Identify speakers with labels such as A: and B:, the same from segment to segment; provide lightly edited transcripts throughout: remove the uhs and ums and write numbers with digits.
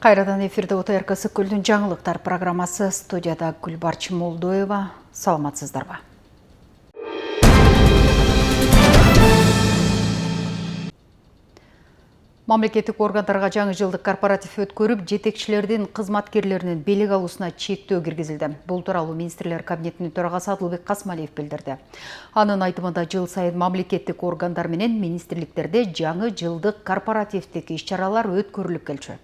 A: Кайрадан эфирде ОТРК Сүккүлдүн жаңылыктар программасы, студияда Гүлбарчы Молдоева. Саламатсыздарбы. Мамлекеттик органдарга жаңы жылдык корпоратив өткөрүп, жетекчилердин кызматкерлеринин белек алуусуна чектөө киргизилди. Бул тууралуу министрлер кабинетинин төрагасы Адылбек Касмалиев билдирди. Анын айтымында жыл сайын мамлекеттик органдар менен министрликтерде жаңы жылдык корпоративдик иш-чаралар өткөрүлүп келчү.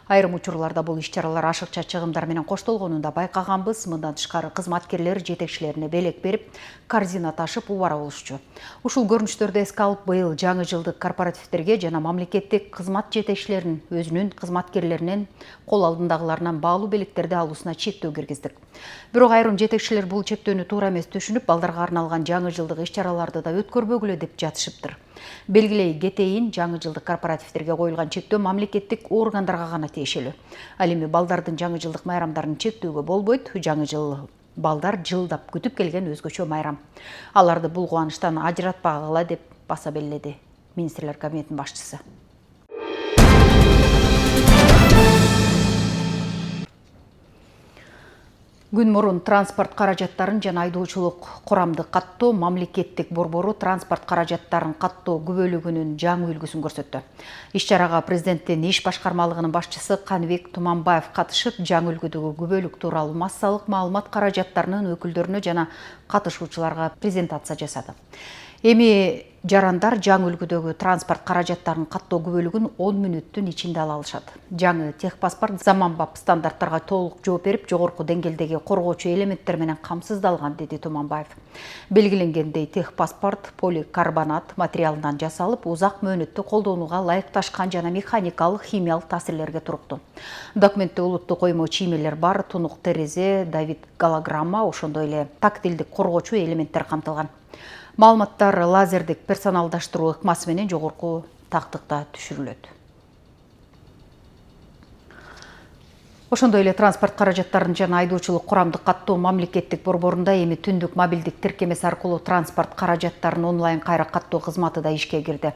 A: Айрым учурларда бул иш-чаралар ашыкча чыгымдар менен коштолгонун да байкаганбыз. Мындан тышкары кызматкерлер жетекчилерине белек берип, корзина ташып убара болушчу. Ушул көрүнүштөрдү эске алып, быйыл жаңы жылдык корпоративдерге жана мамлекеттик кызмат жетекчилеринин өзүнүн кызматкерлеринен кол алдындагыларынан баалуу белектерди алуусуна чектөө киргиздик. Бирок айрым жетекчилер бул чектөөнү туура эмес түшүнүп, балдарга арналган жаңы жылдык иш-чараларды да өткөрбөгүлө деп жатышыптыр. Белгилей кетейин, жаңы жылдык корпоративдерге коюлган чектөө мамлекеттик органдарга гана тиешелүү. Ал эми балдардын жаңы жылдык майрамдарын чектөөгө болбойт. Жаңы жыл балдар жылдап күтүп келген өзгөчө майрам. Аларды бул кубанычтан ажыратпагыла деп баса белгиледи министрлер кабинетинин башчысы. Күн мурун транспорт каражаттарын жана айдоочулук курамды каттоо мамлекеттик борбору транспорт каражаттарын каттоо күбөлүгүнүн жаңы үлгүсүн көрсөттү. Иш-чарага президенттин иш башкармалыгынын башчысы Каныбек Туманбаев катышып, жаңы үлгүдөгү күбөлүк тууралуу массалык маалымат каражаттарынын өкүлдөрүнө жана катышуучуларга презентация жасады. Эми жарандар жаңы үлгүдөгү транспорт каражаттарын каттоо күбөлүгүн 10 мүнөттүн ичинде ала алышат. Жаңы техпаспорт заманбап стандарттарга толук жооп берип, жогорку деңгээлдеги коргоочу элементтер менен камсыздалган, деди Туманбаев. Белгиленгендей, техпаспорт поликарбонат материалынан жасалып, узак мөөнөттө колдонууга ылайыкташкан жана механикалык, химиялык таасирлерге туруктуу. Документте улуттук оймо чиймелер бар, тунук терезе, Давид голограмма, ошондой эле тактилдик коргоочу элементтер камтылган. Маалыматтар лазердик персоналдаштыруу ыкмасы менен жогорку тактыкта түшүрүлөт. Ошондой эле транспорт каражаттарын жана айдоочулук курамдык каттоо мамлекеттик борборунда эми түндүк мобилдик тиркемеси аркылуу транспорт каражаттарын онлайн кайра каттоо кызматы да ишке кирди.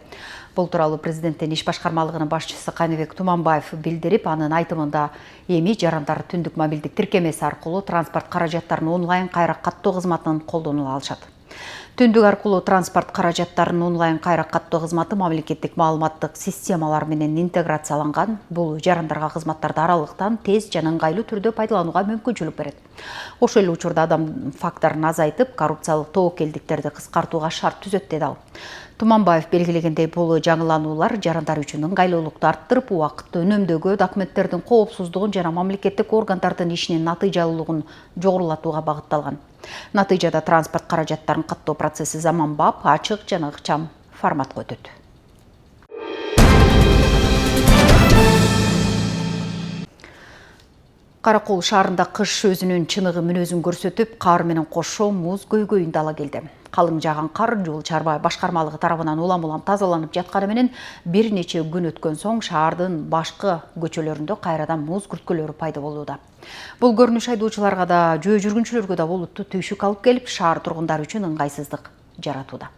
A: Бул тууралуу президенттин иш башкармалыгынын башчысы Каныбек Туманбаев билдирип, анын айтымында эми жарандар түндүк мобилдик тиркемеси аркылуу транспорт каражаттарын онлайн кайра каттоо кызматын колдонула алышат. Түндүк аркылуу транспорт каражаттарын онлайн кайра каттоо кызматы мамлекеттик маалыматтык системалар менен интеграцияланган. Бул жарандарга кызматтарды аралыктан тез жана ыңгайлуу түрдө пайдаланууга мүмкүнчүлүк берет. Ошол эле учурда адам факторун азайтып, коррупциялык тобокелдиктерди кыскартууга шарт түзөт, деди ал. Туманбаев белгилегендей, бул жаңылануулар жарандар үчүн ыңгайлуулукту арттырып, убакытты үнөмдөөгө, документтердин коопсуздугун жана мамлекеттик органдардын ишинин натыйжалуулугун жогорулатууга багытталган. Натыйжада транспорт каражаттарын каттоо процесси заманбап, ачык жана ыкчам форматка өтөт. Каракол шаарында кыш өзүнүн чыныгы мүнөзүн көрсөтүп, кар менен кошо муз көйгөйүндө ала келди. Калың жаган кар жол чарба башкармалыгы тарабынан улам-улам тазаланып жатканы менен бир нече күн өткөн соң шаардын башкы көчөлөрүндө кайрадан муз күрткөлөрү пайда болууда. Бул көрүнүш айдоочуларга да, жөө жүргүнчүлөргө да болуттуу түйшүк алып келип, шаар тургундары үчүн ыңгайсыздык жаратууда.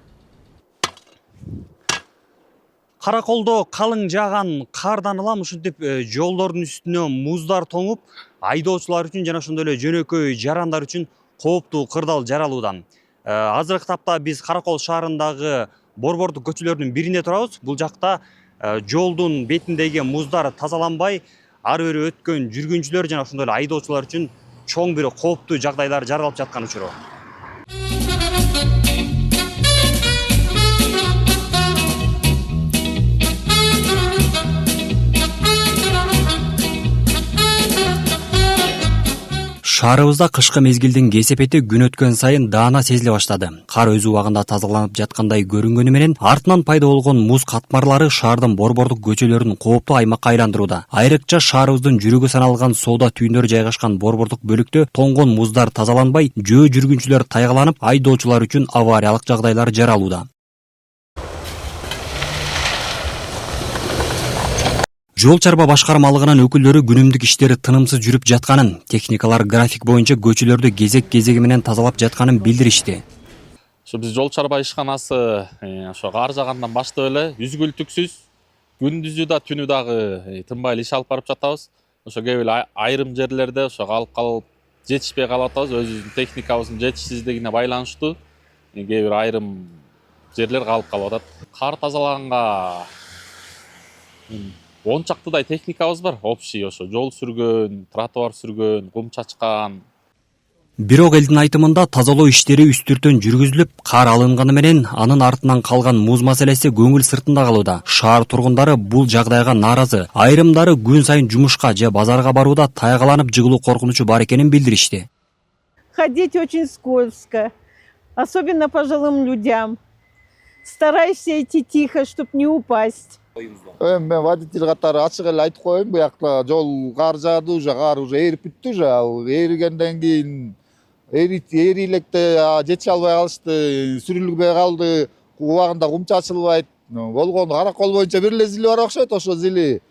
B: Караколдо калың жаган кардан улам ушинтип жолдордун үстүнө муздар тоңуп, айдоочулар үчүн жана ошондой эле жөнөкөй жарандар үчүн кооптуу кырдаал жаралууда. Азыркы тапта биз Каракол шаарындагы борбордук көчөлөрдүн биринде турабыз. Бул жакта жолдун бетиндеги муздар тазаланбай, ары бери өткөн жүргүнчүлөр жана ошондой эле айдоочулар үчүн чоң бир кооптуу жагдайлар жаралып жаткан учуру. Шаарыбызда кышкы мезгилдин кесепети күн өткөн сайын даана сезиле баштады. Кар өз убагында тазаланып жаткандай көрүнгөнү менен артынан пайда болгон муз катмарлары шаардын борбордук көчөлөрүн кооптуу аймакка айландырууда. Айрыкча шаарыбыздын жүрөгү саналган соода түйүндөрү жайгашкан борбордук бөлүктө тоңгон муздар тазаланбай, жөө жүргүнчүлөр тайгаланып, айдоочулар үчүн авариялык жагдайлар жаралууда. Жол чарба башкармалыгынын өкүлдөрү күнүмдүк иштери тынымсыз жүрүп жатканын, техникалар график боюнча көчөлөрдү кезек-кезеги менен тазалап жатканын билдиришти.
C: Биз жол чарба ишканасы ошо кар жагандан баштап эле үзгүлтүксүз күндүзү да түнү дагы тынбай иш алып барып жатабыз. ошо кээ бир айрым жерлерде ошо калып жетишпей калып атабыз, өзүбүздүн техникабыздын жетишсиздигине байланыштуу. Кээ бир айрым жерлер калып атат. Кар тазалаганга 10 чактыдай техникабыз бар. Общий ошо жол сүргөн, тротуар сүргөн, кум чачкан.
B: Бирок элдин айтымында тазалоо иштери үстүртөн жүргүзүлүп, кар алынганы менен анын артынан калган муз маселеси көңүл сыртында калууда. Шаар тургундары бул жагдайга нааразы. Айрымдары күн сайын жумушка же базарга барууда тайгаланып жыгылуу коркунучу бар экенин билдиришти.
D: Ходить очень скользко, особенно пожилым людям. Старайся идти тихо, чтобы не упасть.
E: Мен водитель катары ачык эле айтып коеюн, буякта жол кар жаады, кар уже эрип бүттү уже. Ал эригенден кийин эри электе жете албай калышты, сүрүлбөй калды, убагында кум чачылбайт. Болгону каракол боюнча бир эле зили бар окшойт, ошо зили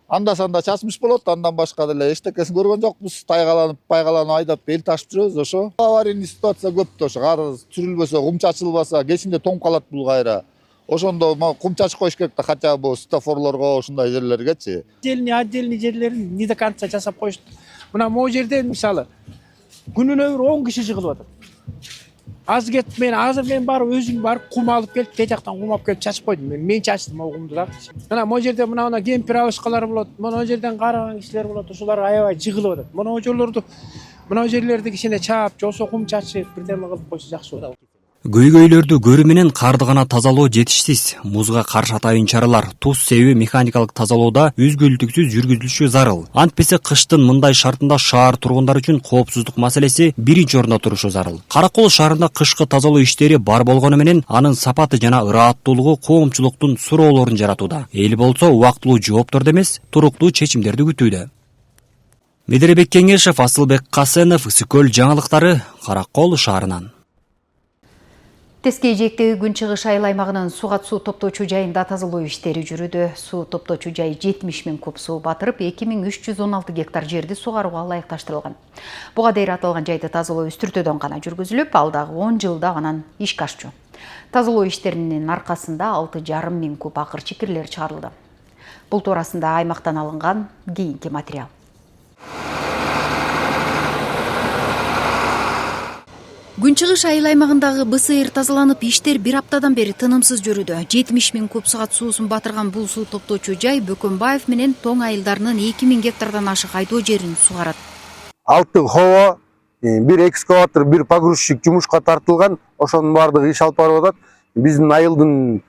E: анда санда чачмыш болот, андан башка деле эчтекесин көргөн жокпуз. Пайгаланып айдап эл ташып жүрөбүз ошо. Аварийный ситуация көп ошо, кар сүрүлбөсө, кум чачылбаса, кечинде тоңуп калат бул кайра. Ошондо кум чачып коюш керек да, хотя бы светофорлорго, ушундай жерлергечи.
F: Отдельный жерлерин не до конца жасап коюшту. Мына могу жерден мисалы күнүнө бир 10 киши жыгылып атат. Азыр мен барып өзүм барып кум алып келип, те жактан кум алып келип чачып койдум. Мен чачтым могу кумду да. Мына могу жерде мына кемпир алышкалар болот. Мына жерден караган кишилер болот. Ошолар аябай жыгылып атат. Мына жерлерди кичине чаап, жосо кум чачып, бирдеме кылып койсо жакшы болот.
B: Көйгөйлөрдү көрүү менен карды гана тазалоо жетишсиз. Музга каршы атайын чаралар, туз себеби механикалык тазалоодо үзгүлтүксүз жүргүзүлүшү зарыл. Антпесе кыштын мындай шартында шаар тургундары үчүн коопсуздук маселеси биринчи орунда турушу зарыл. Каракол шаарында кышкы тазалоо иштери бар болгону менен анын сапаты жана ырааттуулугу коомчулуктун суроолорун жаратууда. Эл болсо убактылуу жоопторду эмес, туруктуу чечимдерди күтүүдө. Медербек Кеңешев, Асылбек Касенов, Ысыкөл жаңылыктары, Каракол шаарынан.
A: Тескей жээктеги күн чыгыш айыл аймагынын сугат суу топтоочу жайында тазалоо иштери жүрүүдө. Суу топтоочу жай 70 000 куб суу батырып, 2316 гектар жерди сугарууга ылайыкташтырылган. Буга дейер аталган жайды тазалоо үстүртөдөн гана жүргүзүлүп, алдагы 10 жылда анан ишке ашчу. Тазалоо иштеринин аркасында 6,5 миң куб акыр чикирлер чыгарылды. Бул туурасында аймактан алынган кийинки материал. Күн чыгыш айыл аймагындагы БСР тазаланып, иштер бир аптадан бери тынымсыз жүрүүдө. 70 000 куб саат суусун батырган бул суу топтоочу жай Бөкөнбаев менен Тоң айылдарынын 2000 гектардан ашык айдоо жерин сугарат.
G: 6 хоо, бир экскаватор, бир погрузчик жумушка тартылган. Ошонун баардыгы иш алып барып атат. Биздин айылдын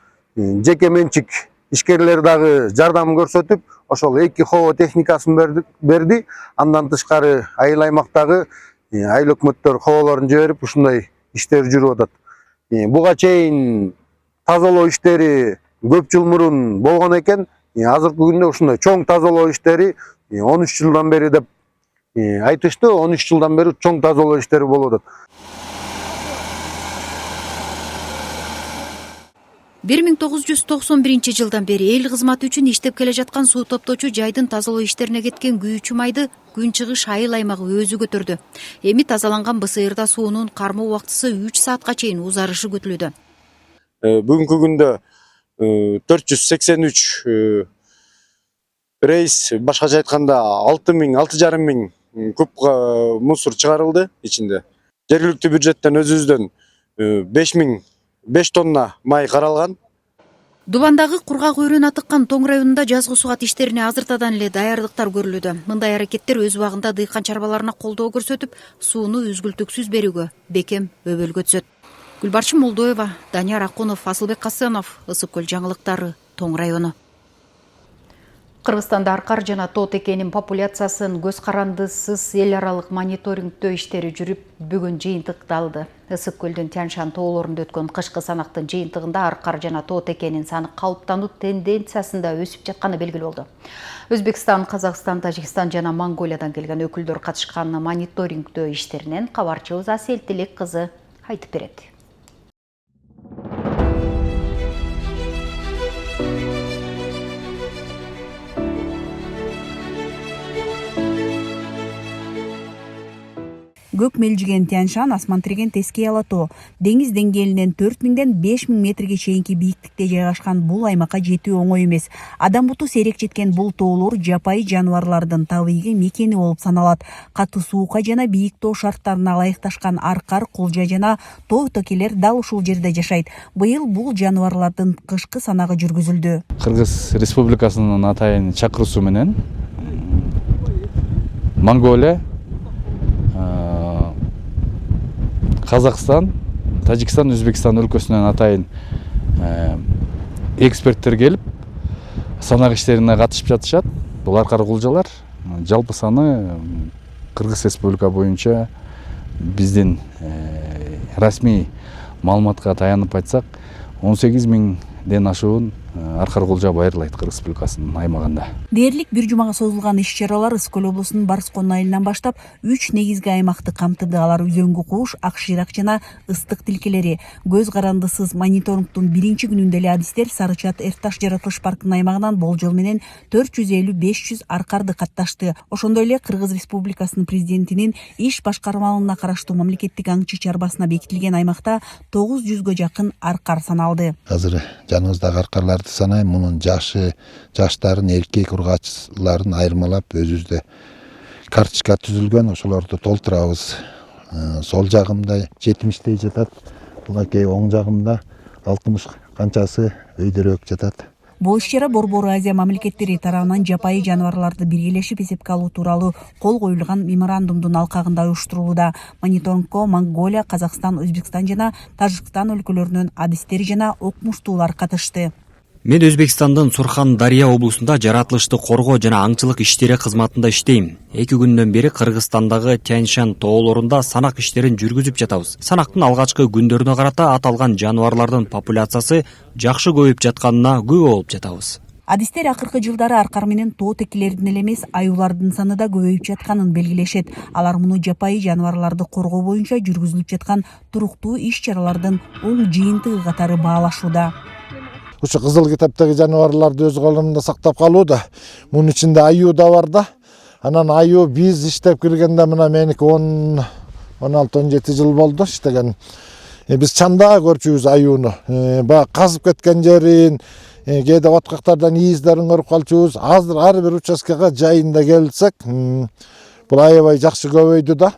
G: жеке менчик ишкерлери дагы жардам көрсөтүп, ошол 2 хоо техникасын берди. Андан тышкары айыл аймактагы айыл өкмөттөр хоолорун жиберип, ушундай иштер жүрүп атат. Буга чейин тазалоо иштери көп жыл мурун болгон экен. Азыркы күндө ушундай чоң тазалоо иштери 13 жылдан бери деп айтышты. 13 жылдан бери чоң тазалоо иштери болуп атат.
A: 1991 жылдан бери эл кызматы үчүн иштеп келе жаткан суу топтоочу жайдын тазалоо иштерине кеткен күйүүчү майды күн чыгыш айыл аймагы өзү көтөрдү. Эми тазаланган БСРда суунун кармоо убактысы 3 саатка чейин узарышы күтүлүүдө.
G: Бүгүнкү күндө 483 рейс, башкача айтканда 6,5 миң куб мусор чыгарылды ичинде. Жергиликтүү бюджеттен өзүбүздөн 5 тонна май каралган.
A: Дубандагы кургак өрөөнү атыккан Тоң районунда жазгы сугат иштерине азыртадан эле даярдыктар көрүлүүдө. Мындай аракеттер өз убагында дыйкан чарбаларына колдоо көрсөтүп, сууну үзгүлтүксүз берүүгө бекем өбөлгө түзөт. Гүлбарчын Молдоева, Данияр Акунов, Асылбек Касенов, Ысыкөл жаңылыктары, Тоң району. Кыргызстанда аркар жана тоо текенин популяциясын көз карандысыз эл аралык мониторингдөө иштери жүрүп, бүгүн жыйынтыкталды. Ысык-көлдүн Тянь-Шань тоолорунда өткөн кышкы санактын жыйынтыгында аркар жана тоо текенин саны калыптануу тенденциясында өсүп жатканы белгилүү болду. Өзбекстан, Казакстан, Тажикстан жана Монголиядан келген өкүлдөр катышкан мониторингдөө иштеринен кабарчыбыз Асел Тилек кызы айтып берет.
H: көк мелжиген Тянь-Шань, асман тиреген Тескей ала тоо. Деңиз деңгээлинен 4000ден 5000 метрге чейинки бийиктикте жайгашкан бул аймакка жетүү оңой эмес. Адам буту сейрек жеткен бул тоолор жапайы жаныбарлардын табигый мекени болуп саналат. Катуу суукка жана бийик тоо шарттарына ылайыкташкан аркар, кулжа жана тоо токелер дал ушул жерде жашайт. Быйыл бул жаныбарлардын кышкы санагы жүргүзүлдү.
I: Кыргыз Республикасынын атайын чакыруусу менен Монголия, Казакстан, Тажикстан, Өзбекстан өлкөсүнөн атайын эксперттер келип санак иштерине катышып жатышат. Бул аркар кулжалар жалпы саны Кыргыз Республика боюнча биздин расмий маалыматка таянып айтсак 18 миңден ашуун аркар кулжа байырлайт Кыргыз Республикасынын аймагында.
H: Дээрлик бир жумага созулган иш-чаралар Ыскөл облусунун Барскон айылынан баштап 3 негизги аймакты камтыды. Алар үзөңгү куш, ак шыйрак жана ыстык тилкелери. Көз карандысыз мониторингтун биринчи күнүндө эле адистер Сарычат Эрташ жаратылыш паркынын аймагынан болжол менен 450-500 аркарды катташты. Ошондой эле Кыргыз Республикасынын президентинин иш башкармалыгына караштуу мамлекеттик аңчы чарбасына бекитилген аймакта 900гө жакын аркар саналды.
J: Азыр жаныбыздагы аркарларды санайм, мунун жаштарын, эркек ургачыларын айырмалап өзүбүздө карточка түзүлгөн, ошолорду толтурабыз. Сол жагымда 70 жатат, булакей оң жагымда 60 канчасы өйдөрөөк жатат.
H: Бул иш-чара Борбор Азия мамлекеттери тарабынан жапайы жаныбарларды биргелешип эсепке алуу тууралуу кол коюлган меморандумдун алкагында уюштурулууда. Мониторингко Монголия, Казакстан, Өзбекстан жана Тажикстан өлкөлөрүнөн адистер жана окумуштуулар катышты.
B: Мен Өзбекстандын Сурхан Дария облусунда жаратылышты коргоо жана аңчылык иштери кызматында иштейм. 2 күндөн бери Кыргызстандагы Тянь-Шань тоолорунда санак иштерин жүргүзүп жатабыз. Санактын алгачкы күндөрүнө карата аталган жаныбарлардын популяциясы жакшы көбөйүп жатканына күбө болуп жатабыз.
H: Адистер акыркы жылдары аркар менен тоо текелердин эле эмес, аюулардын саны да көбөйүп жатканын белгилешет. Алар муну жапайы жаныбарларды коргоо боюнча жүргүзүлүп жаткан туруктуу иш-чаралардын оң жыйынтыгы катары баалашууда.
J: Ушу кызыл китаптагы жаныбарларды өз колумда сактап калуу да, мунун ичинде аюу да бар да. Анан аюу биз иштеп киргенде мына меники 16-17 жыл болду иштеген. Биз чанда көрчүбүз аюуну. Баягы казып кеткен жерин, кээде откактардан издерин көрүп калчубуз. Азыр ар бир участкага жайында келсек, бул аябай жакшы көбөйдү да.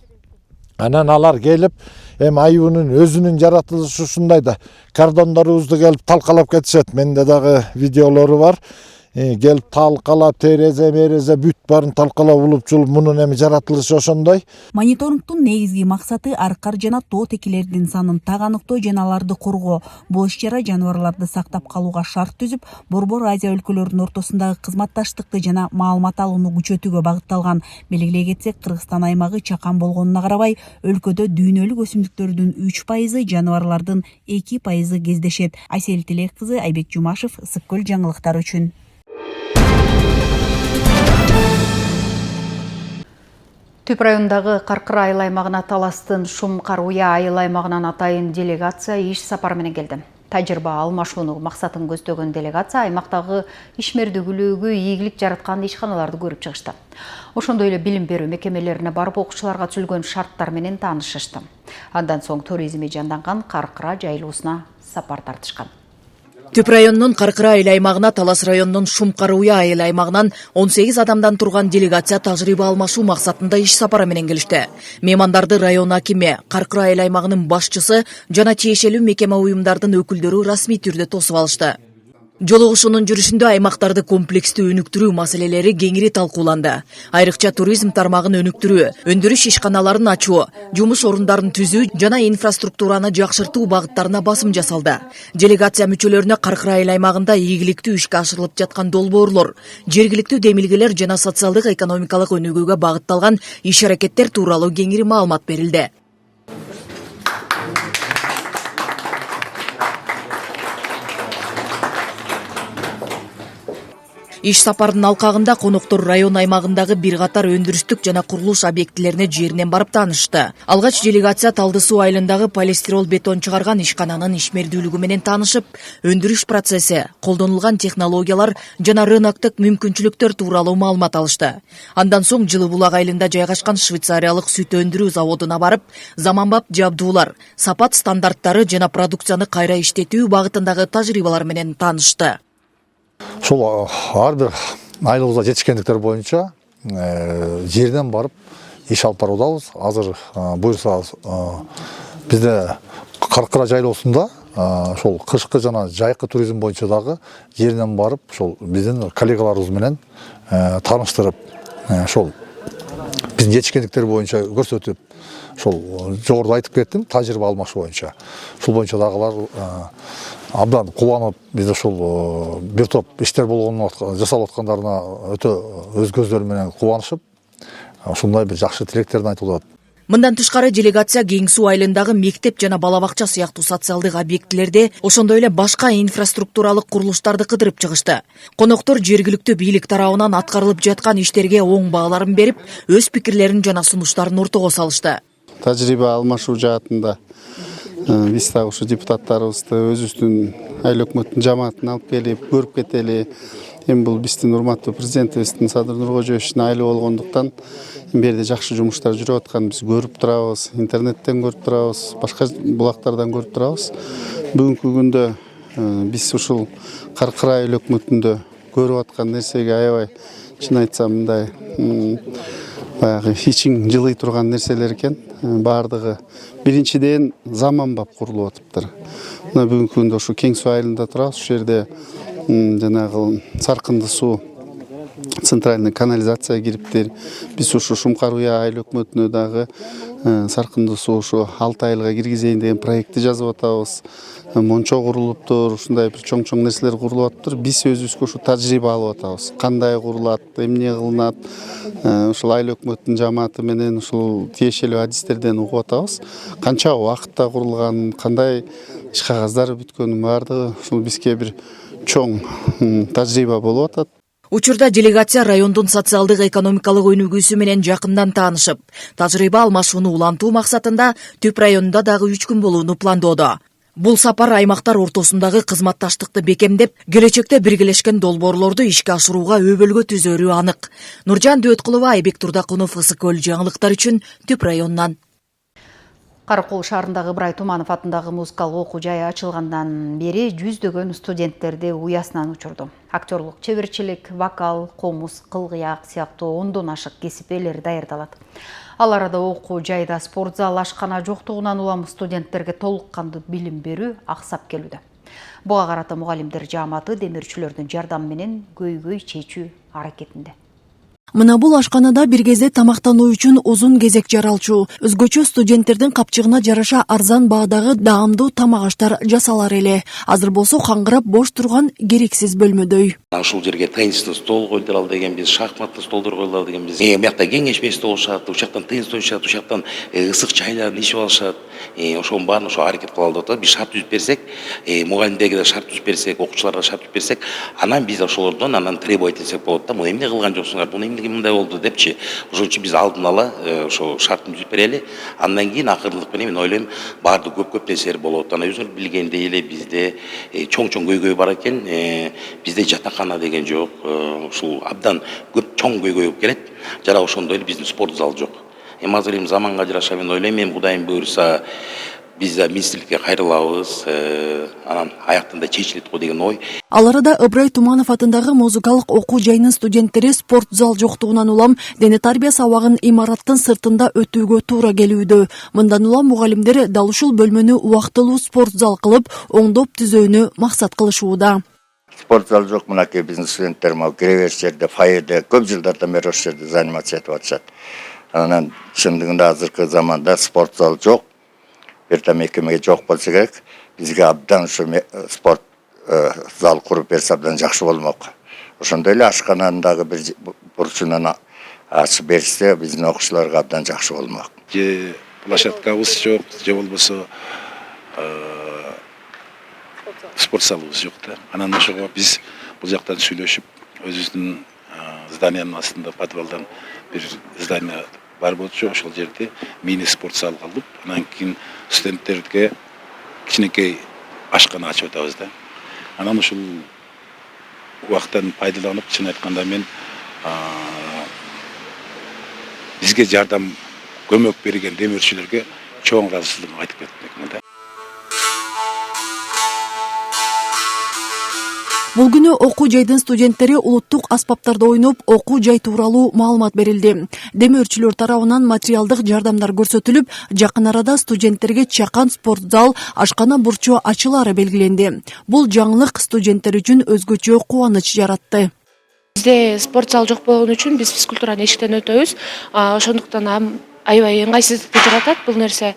J: Анан алар келип, аюунун өзүнүн жаратылышы ушундай да. Кордондорубузду келип талкалап кетишет. Менде дагы видеолору бар. Келип талкалап, терезе бүт барын талкалап улуп жулуп, мунун эми жаратылышы ошондой.
H: Мониторингтун негизги максаты аркар жана тоо текелердин санын таганыктоо жана аларды коргоо. Бул иш-чара жаныбарларды сактап калууга шарт түзүп, Борбор Азия өлкөлөрүнүн ортосундагы кызматташтыкты жана маалымат алууну күчөтүүгө багытталган. Белгилей кетсек, Кыргызстан аймагы чакан болгонуна карабай, өлкөдө дүйнөлүк өсүмдүктөрдүн 3%, жаныбарлардын 2% кездешет. Айсел Тилек кызы, Айбек Жумашев, Ысык-Көл жаңылыктары үчүн.
A: Түп райондагы Каркыр айыл аймагына Таластын Шумкар Уя айыл аймагынан атайын делегация иш сапар менен келди. Тажрыйба алмашууну максатын көздөгөн делегация аймактагы ишмердүүлүгү ийгилик жараткан ишканаларды көрүп чыгышты. Ошондой эле билим берүү мекемелерине барып окуучуларга түзүлгөн шарттар менен таанышышты. Андан соң туризми жанданган Каркыра жайлоосуна сапар тартышкан.
K: Түп районунун Каркыра айыл аймагына Талас районунун Шумкар Уя айыл аймагынан 18 адамдан турган делегация тажрыйба алмашуу максатында иш сапары менен келишти. Меймандарды район акими, Каркыра айыл аймагынын башчысы жана тиешелүү мекеме уюмдардын өкүлдөрү расмий түрдө тосуп алышты. Жолугушуунун жүрүшүндө аймактарды комплекстүү өнүктүрүү маселелери кеңири талкууланды. Айрыкча туризм тармагын өнүктүрүү, өндүрүш ишканаларын ачуу, жумуш орундарын түзүү жана инфраструктураны жакшыртуу багыттарына басым жасалды. Делегация мүчөлөрүнө Каркыра айыл аймагында ийгиликтүү ишке ашырылып жаткан долбоорлор, жергиликтүү демилгелер жана социалдык экономикалык өнүгүүгө багытталган иш-аракеттер тууралуу кеңири маалымат берилди. Иш сапардын алкагында коноктор район аймагындагы бир катар өндүрүштүк жана курулуш объектилерине жеринен барып таанышты. Алгач делегация Талды суу айылындагы полистирол бетон чыгарган ишкананын ишмердүүлүгү менен таанышып, өндүрүш процесси, колдонулган технологиялар жана рыноктук мүмкүнчүлүктөр тууралуу маалымат алышты. Андан соң Жылы Булак айылында жайгашкан швейцариялык сүт өндүрүү заводуна барып, заманбап жабдуулар, сапат стандарттары жана продукцияны кайра иштетүү багытындагы тажрыйбалар менен таанышты.
J: Ошол ар бир айылыбызга жетишкендиктер боюнча жерден барып иш алып баруудабыз. Азыр буюрса бизде Каркыра жайлоосунда ошол кышкы жана жайкы туризм боюнча дагы жерден барып ошол биздин коллегаларыбыз менен тааныштырып, ошол биздин жетишкендиктер боюнча көрсөтүп, ошол жогоруда айтып кеттим, тажрыйба алмашуу боюнча. Ушул боюнча дагылар абдан кубанып, бизде ушул бир топ иштер болгонун жасалып аткандарына өтө өз көздөрү менен кубанышып, ушундай бир жакшы тилектерин айтып атат.
K: Мындан тышкары делегация Кең суу айылындагы мектеп жана бала бакча сыяктуу социалдык объектилерде, ошондой эле башка инфраструктуралык курулуштарды кыдырып чыгышты. Коноктор жергиликтүү бийлик тарабынан аткарылып жаткан иштерге оң бааларын берип, өз пикирлерин жана сунуштарын ортого салышты.
L: Тажрыйба алмашуу жаатында биз дагы ушу депутаттарыбызды өзүбүздүн айыл өкмөттүн жамаатын алып келип көрүп кетели. Эми бул биздин урматтуу президентибиздин Садыр Нуркожоевичтин айылы болгондуктан бу жерде жакшы жумуштар жүрүп атканын биз көрүп турабыз, интернеттен көрүп турабыз, башка булактардан көрүп турабыз. Бүгүнкү күндө биз ушул Каркыра айыл өкмөтүндө көрүп аткан нерсеге аябай чын айтсам мындай баягы ичиң жылый турган нерселер экен. Бардыгы биринчиден заманбап курулуп атыптыр. Мына бүгүнкү күндө ушу Кең суу айылында турабыз. Ушул жерде жанагы саркынды суу, центральный канализация кириптир. Биз ушу Шумкар Уя айыл өкмөтүнө дагы саркынды суу ушу 6 айылга киргизейин деген проектти жазып атабыз. Мончо курулуптур, ушундай бир чоң нерселер курулуп атыптыр. Биз өзүбүзгө ушу тажрыйба алып атабыз. Кандай курулат, эмне кылынат, ушул айыл өкмөттүн жамааты менен ушул тиешелүү адистерден угуп атабыз. Канча убакытта курулган, кандай иш кагаздары бүткөнүн бардыгы ушул бизге бир чоң тажрыйба болуп атат.
K: Учурда делегация райондун социалдык экономикалык өнүгүүсү менен жакындан таанышып, тажрыйба алмашууну улантуу максатында Түп районунда дагы 3 күн болууну пландоодо. Бул сапар аймактар ортосундагы кызматташтыкты бекемдеп, келечекте биргелешкен долбоорлорду ишке ашырууга өбөлгө түзөрү анык. Нуржан Дөөткулова, Айбек Турдакунов, Ысыкөл жаңылыктар үчүн Түп районунан.
A: Каракол шаарындагы Ыбырай Туманов атындагы музыкалык окуу жайы ачылгандан бери жүздөгөн студенттерди уясынан учурду. Актерлук, чеберчилик, вокал, комуз, кылгыяк сыяктуу 10дон ашык кесип ээлери даярдалат. Ал арада окуу жайда спорт зал, ашкана жоктугунан улам студенттерге толук кандуу билим берүү аксап келүүдө. Буга карата мугалимдер жааматы демирчүлөрдүн жардамы менен көйгөй чечүү аракетинде.
H: Мына бул ашканада бир кезде тамактануу үчүн узун кезек жаралчу. Өзгөчө студенттердин капчыгына жараша арзан баадагы даамдуу тамак аштар жасалар эле. Азыр болсо каңгырап бош турган керексиз бөлмөдөй.
M: Ушул жерге теннистик стол койдуралы дегенбиз, шахматтык столдор койдуралы дегенбиз. Биякта кеңешме стол болушат, ушактан теннис ойношот, ушактан ысык чайларды ичип алышат. Ошонун баарын ошо аракет кылалы деп атат. Биз шарт түзүп берсек, мугалимдерге да шарт түзүп берсек, окуучуларга шарт түзүп берсек, анан биз ошолордон требовать этсек болот да. Муну эмне кылган жоксуңар, муну эмне мындай болду депчи. Ошон үчүн биз алдын ала ошо шарттын түзүп берели. Андан кийин акырындык менен мен ойлойм баардык көп нерселер болот. Анан өзүңөр билгендей эле бизде чоң көйгөй бар экен. Бизде жатакана деген жок. Ушул абдан көп чоң көйгөй болуп келет. Жана ошондой эле биздин спорт зал жок. Эми азыр заманга жараша мен ойлойм, мен Кудайым буйрса биз да министрликке кайрылабыз, анан аяктында чечилет го деген ой.
H: Ал арада Ыбырай Туманов атындагы музыкалык окуу жайынын студенттери спорт зал жоктугунан улам дене тарбия сабагын имараттын сыртында өтүүгө туура келүүдө. Мындан улам мугалимдер дал ушул бөлмөнү убактылуу спорт зал кылып, оңдоп түзөөнү максат кылышууда.
N: Спорт зал жок, мынакей биздин студенттер кире бериш жерде, фойеде көп жылдардан бери ошол жерде занимация этип атышат. Анан чындыгында азыркы заманда спорт зал жок. Эртең мекемеге жок болсо керек. Бизге абдан ушу спорт зал куруп берсе абдан жакшы болмок. Ошондой эле ашкананын дагы бир бурчунан ачып берсе, биздин окуучуларга абдан жакшы болмок.
F: Же площадкабыз жок, же болбосо спорт залыбыз жок да. Анан ошого биз бул жактан сүйлөшүп,
O: өзүбүздүн зданиянын астында подвалдан бир здание бар болчу, ошол жерде мини спортзал кылып, анан кийин студенттерге кичинекей ашкана ачып атабыз да. Анан ушул убакыттан пайдаланып, чын айтканда мен бизге жардам көмөк берген демөөрчүлөргө чоң ыраазычылыгымды айтып кетмекмин да.
K: Бул күнү окуу жайдын студенттери улуттук аспаптарда ойноп, окуу жай тууралуу маалымат берилди. Демөөрчүлөр тарабынан материалдык жардамдар көрсөтүлүп, жакын арада студенттерге чакан спортзал, ашкана бурчу ачылары белгиленди. Бул жаңылык студенттер үчүн өзгөчө кубаныч жаратты.
P: Бизде спортзал жок болгон үчүн биз физкультуранын эшиктен өтөбүз. Ошондуктан аябай ыңгайсыздыкты жаратат бул нерсе.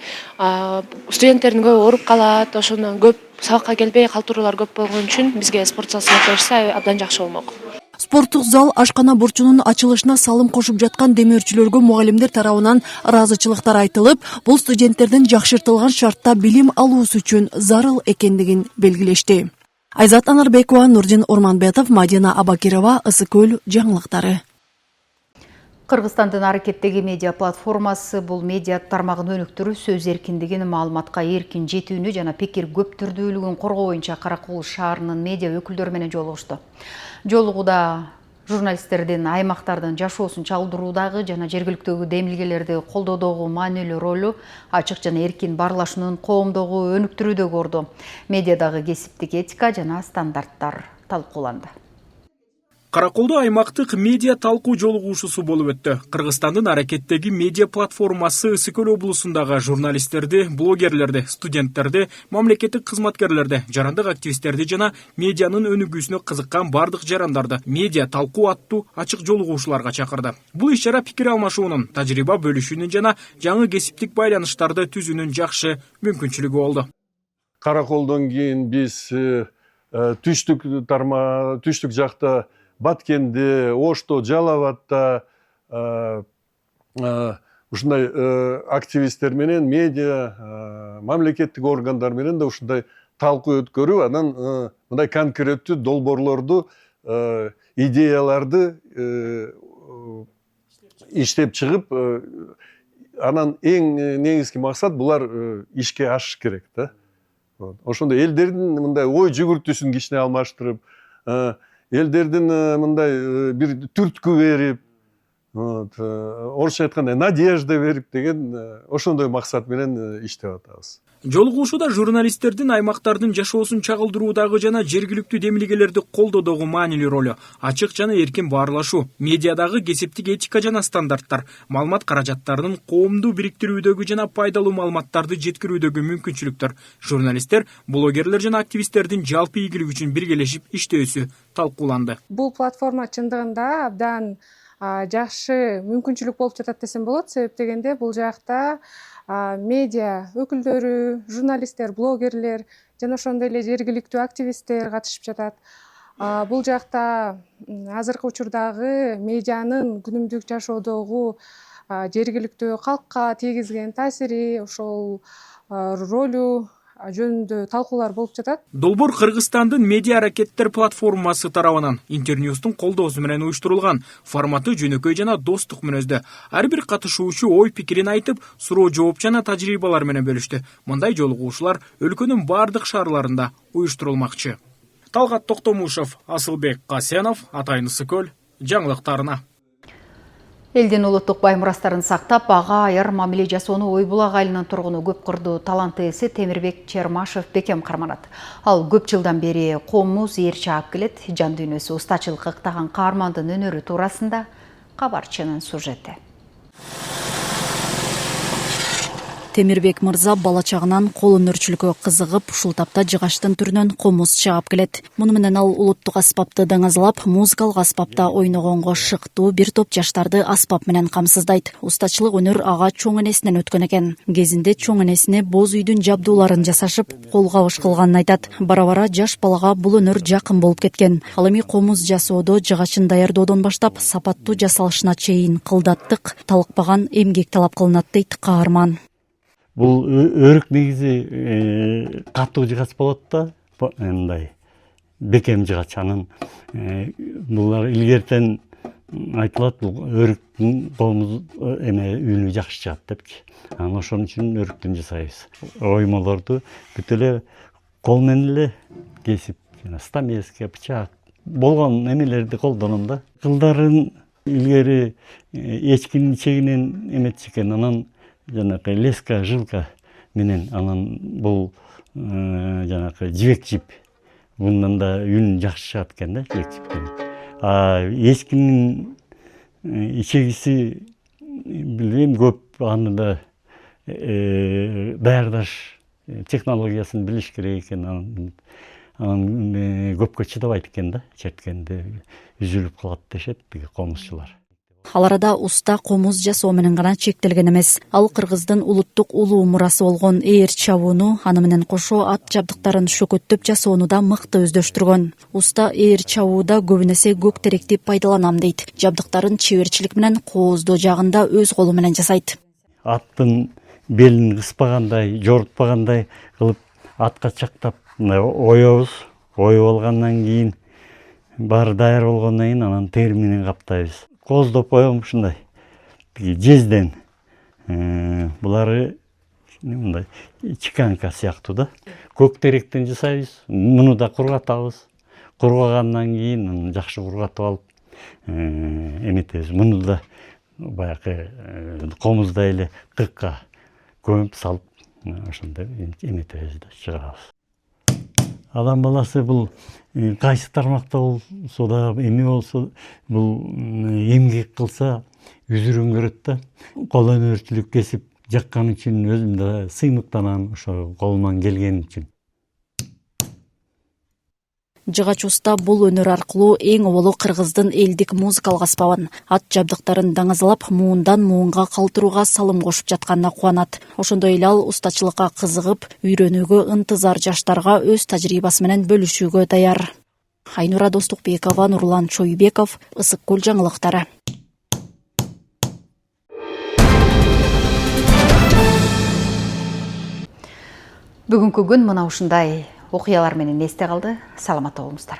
P: Студенттердин көбү ооруп калат, ошондон көп сабакка келбей калтыруулар көп болгон үчүн бизге спортзал сыйып берсе абдан жакшы болмок.
K: Спорттук зал ашкана бурчунун ачылышына салым кошуп жаткан демөөрчүлөргө мугалимдер тарабынан ыраазычылыктар айтылып, бул студенттердин жакшыртылган шартта билим алуусу үчүн зарыл экендигин белгилешти. Айзат Анарбекова, Нурдин Орманбетов, Мадина Абакирова, Ысыкөл жаңылыктары.
A: Кыргызстандын аракеттеги медиа платформасы бул медиа тармагын өнүктүрүү, сөз эркиндигин, маалыматка эркин жетүүнү жана пикир көп түрдүүлүгүн коргоо боюнча Кара Кол шаарынын медиа өкүлдөрү менен жолугушту. Жолугуда журналисттердин аймактардын жашоосун чагылдыруудагы жана жергиликтүү демилгелерди колдоодогу маанилүү ролу, ачык жана эркин баарлашуунун коомдогу өнүктүрүүдөгү орду, медиадагы кесиптик этика жана стандарттар талкууланды.
Q: Караколдо аймактык медиа талкуу жолугушуусу болуп өттү. Кыргызстандын аракеттеги медиа платформасы Ысыкөл облусундагы журналисттерди, блогерлерди, студенттерди, мамлекеттик кызматкерлерди, жарандык активисттерди жана медианын өнүгүүсүнө кызыккан бардык жарандарды медиа талкуу аттуу ачык жолугушууларга чакырды. Бул иш-чара пикир алмашуунун, тажрыйба бөлүшүүнүн жана жаңы кесиптик байланыштарды түзүүнүн жакшы мүмкүнчүлүгү болду.
R: Караколдон кийин биз түштүк жакта Баткенде, Ошто, Жалаватта ушундай активисттер менен, медиа, мамлекеттик органдар менен да ушундай талкуу өткөрүп, анан мындай конкреттүү долбоорлорду, идеяларды иштеп чыгып, анан эң негизги максат булар ишке ашыш керек да. Ошондой элдердин мындай ой жүгүртүүсүн кичине алмаштырып, элдердин мындай бир түрткү берип, орусча айтканда надежда берип деген ошондой максат менен иштеп атабыз.
Q: Жолугушууда журналисттердин аймактардын жашоосун чагылдыруудагы жана жергиликтүү демилгелерди колдоодогу маанилүү ролу, ачык жана эркин баарлашуу, медиадагы кесиптик этика жана стандарттар, маалымат каражаттарынын коомду бириктирүүдөгү жана пайдалуу маалыматтарды жеткирүүдөгү мүмкүнчүлүктөр, журналисттер, блогерлер жана активисттердин жалпы ийгилик үчүн биргелешип иштөөсү талкууланды.
S: Бул платформа чындыгында абдан жакшы мүмкүнчүлүк болуп жатат десем болот. Себеп дегенде бул жакта медиа өкүлдөрү, журналисттер, блогерлер жана ошондой эле жергиликтүү активисттер катышып жатат. Бул жакта азыркы учурдагы медианын күнүмдүк жашоодогу жергиликтүү калкка тийгизген таасири, ошол ролу жөнүндө талкуулар болуп жатат.
Q: Долбоор Кыргызстандын медиа аракеттер платформасы тарабынан Интерньюстун колдоосу менен уюштурулган. Форматы жөнөкөй жана достук мүнөздө. Ар бир катышуучу ой пикирин айтып, суроо жооп жана тажрыйбалар менен бөлүштү. Мындай жолугушуулар өлкөнүн бардык шаарларында уюштурулмакчы. Талгат Токтомушев, Асылбек Касенов, Атайын Ысыкөл жаңылыктарына.
A: Элдин улуттук бай мурастарын сактап, ага аяр мамиле жасоону Ой Булак айылынын тургуну көп кырдуу талант ээси Темирбек Чермашев бекем карманат. Ал көп жылдан бери коомубуз ээрчи ап келет. Жан дүйнөсү устачылыкка ыктаган каармандын өнөрү туурасында кабарчынын сюжети.
H: Темирбек мырза бала чагынан кол өнөрчүлүккө кызыгып, ушул тапта жыгаштын түрүнөн комуз чыгап келет. Муну менен ал улуттук аспапты даңазалап, музыкалык аспапта ойногонго шыктуу бир топ жаштарды аспап менен камсыздайт. Устачылык өнөр ага чоң энесинен өткөн экен. Кезинде чоң энесине боз үйдүн жабдууларын жасашып, кол кабыш кылганын айтат. Бара-бара жаш балага бул өнөр жакын болуп кеткен. Ал эми комуз жасоодо жыгачын даярдоодон баштап, сапаттуу жасалышына чейин кылдаттык, талыкпаган эмгек талап кылынат дейт каарман.
T: Бул өрүк негизи катуу жыгач болот да, мындай бекем жыгач. Анан булар илгертен айтылат, бул өрүктүн колумуз үнү жакшы чыгат депчи. Анан ошон үчүн өрүктөн жасайбыз. Оймолорду бүт эле кол менен эле кесип, стамеска, бычак болгон эмелерди колдоном да. Кылдарын илгери эчкинин чегинен эметчи экен, анан жанакы леска, жилка менен, анан бул жанакы жибек жип. Bundan da yün жақсы шығат екен да, жібек жіптен. Ешкінің ичегisi билбейм, көп аны да даярдаш технологиясын билиш керек экен. Анан көпкө чыдабайт экен да, черткенде үзүлүп калат дешет комузчулар.
H: Ал арада уста комуз жасоо менен гана чектелген эмес. Ал Кыргыздын улуттук улуу мурасы болгон ээр чабууну, аны менен кошо ат жабдыктарын шөкөттөп жасоону да мыкты өздөштүргөн. Уста ээр чабууда көбүнесе көк теректи пайдаланам дейт. Жабдыктарын чеберчилик менен кооздоо жагында өз колу менен жасайт.
T: Аттын белин кыспагандай, жорутпагандай кылып атка чактап оёбуз. Оюп алгандан кийин баары даяр болгондон кийин анан тери менен каптайбыз. Кооздоп коем ушундай жезден. Булары мындай чеканка сыяктуу да. Көк теректен жасайбыз. Муну да кургатабыз. Кургагандан кийин жакшы кургатып алып эметебиз. Муну да баягы комуздай эле кыркка көмүп салып ошондой эметебиз да, чыгарабыз. Адам баласы бул кайсы тармакта болсо да, эми болсо, бул эмгек кылса үзүрүн көрөт да. Кол өнөрчүлүк кесип жаккан үчүн өзүм да сыймыктанам, ошо колуман келген үчүн.
H: Жыгач уста бул өнөр аркылуу эң оболу Кыргыздын элдик музыкалык аспабын, ат жабдыктарын даңазалап, муундан муунга калтырууга салым кошуп жатканына кубанат. Ошондой эле ал устачылыкка кызыгып, үйрөнүүгө ынтызар жаштарга өз тажрыйбасы менен бөлүшүүгө даяр. Айнура Достукбекова, Нурлан Чойбеков, Ысык Көл жаңылыктары.
A: Бүгүнкү күн мына ушундай окуялар менен эсте калды. Саламатта болуңуздар.